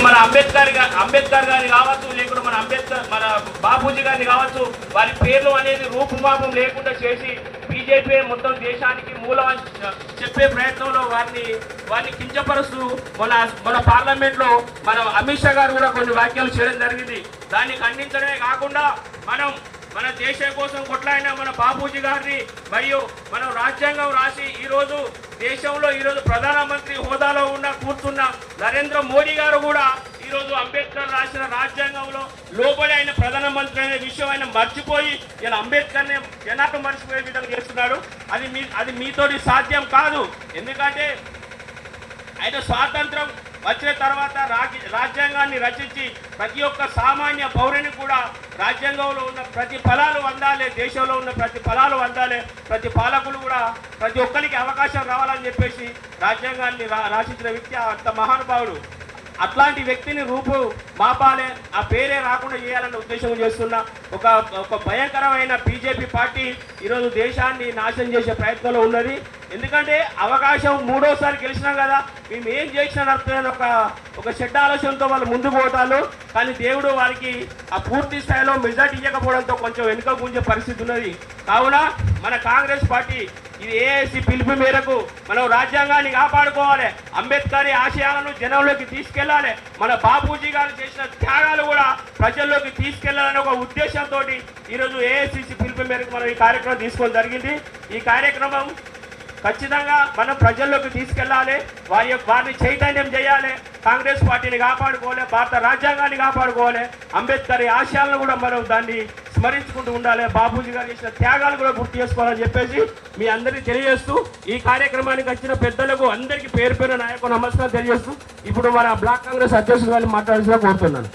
మన అంబేద్కర్ గారిని కావచ్చు, లేకుంటే మన బాపూజీ గారిని కావచ్చు, వారి పేర్లు అనేది రూపుమాపం లేకుండా చేసి బీజేపీ మొత్తం దేశానికి మూలం అని చెప్పే ప్రయత్నంలో వారిని కించపరుస్తూ మన పార్లమెంట్లో మన అమిత్ షా గారు కూడా కొన్ని వ్యాఖ్యలు చేయడం జరిగింది. దాన్ని ఖండించడమే కాకుండా మన దేశం కోసం కొట్లాడిన మన బాపూజీ గారిని మరియు మనం రాజ్యాంగం రాసి ఈరోజు దేశంలో ప్రధానమంత్రి హోదాలో కూర్చున్న నరేంద్ర మోడీ గారు కూడా ఈరోజు అంబేద్కర్ రాసిన రాజ్యాంగంలో లోబడి ఆయన ప్రధానమంత్రి అనే విషయం ఆయన మర్చిపోయి ఇలా అంబేద్కర్ని జనాలు మర్చిపోయే విధంగా చేస్తున్నాడు. అది మీతోటి సాధ్యం కాదు. ఎందుకంటే ఆయన స్వాతంత్రం వచ్చిన తర్వాత రాజ్యాంగాన్ని రచించి ప్రతి ఒక్క సామాన్య పౌరుని కూడా రాజ్యాంగంలో ఉన్న ప్రతి ఫలాలు అందాలి, దేశంలో ఉన్న ప్రతి ఫలాలు అందాలి, ప్రతి పాలకులు కూడా ప్రతి ఒక్కరికి అవకాశం రావాలని చెప్పేసి రాజ్యాంగాన్ని రాసించిన వ్యక్తి అంత మహానుభావుడు. అట్లాంటి వ్యక్తిని రూపు మాపాలే, ఆ పేరే రాకుండా చేయాలన్న ఉద్దేశం చేస్తున్న ఒక భయంకరమైన బీజేపీ పార్టీ ఈరోజు దేశాన్ని నాశనం చేసే ప్రయత్నంలో ఉన్నది. ఎందుకంటే అవకాశం మూడోసారి గెలిచినాం కదా, మేము ఏం చేసినా అర్థం ఒక చెడ్డ ఆలోచనతో వాళ్ళు ముందుకు పోతారు. కానీ దేవుడు వారికి ఆ పూర్తి స్థాయిలో మెజార్టీ ఇవ్వకపోవడంతో కొంచెం వెనుక గుంజే పరిస్థితి ఉన్నది. కావున మన కాంగ్రెస్ పార్టీ ఇది ఏఐసి పిలుపు మేరకు మనం రాజ్యాంగాన్ని కాపాడుకోవాలి, అంబేద్కర్ ఆశయాలను జనంలోకి తీసుకెళ్లాలి, మన బాపూజీ గారు చేసిన త్యాగాలు కూడా ప్రజల్లోకి తీసుకెళ్లాలనే ఒక ఉద్దేశంతో ఈరోజు ఏఐసిసి పిలుపు మేరకు మనం ఈ కార్యక్రమం తీసుకోవడం జరిగింది. ఈ కార్యక్రమం ఖచ్చితంగా మనం ప్రజల్లోకి తీసుకెళ్లాలి, వారిని చైతన్యం చేయాలి, కాంగ్రెస్ పార్టీని కాపాడుకోవాలి, భారత రాజ్యాంగాన్ని కాపాడుకోవాలి, అంబేద్కర్ ఆశయాలను కూడా మనం దాన్ని స్మరించుకుంటూ ఉండాలి, బాపూజీ గారు చేసిన త్యాగాలు కూడా గుర్తు చేసుకోవాలని చెప్పేసి మీ అందరికీ తెలియజేస్తూ ఈ కార్యక్రమానికి వచ్చిన పెద్దలకు అందరికీ పేరు పేరు నాయకు నమస్కారం తెలియజేస్తూ ఇప్పుడు మన బ్లాక్ కాంగ్రెస్ అధ్యక్షుడు గారిని మాట్లాడాల్సిన కోరుతున్నాను.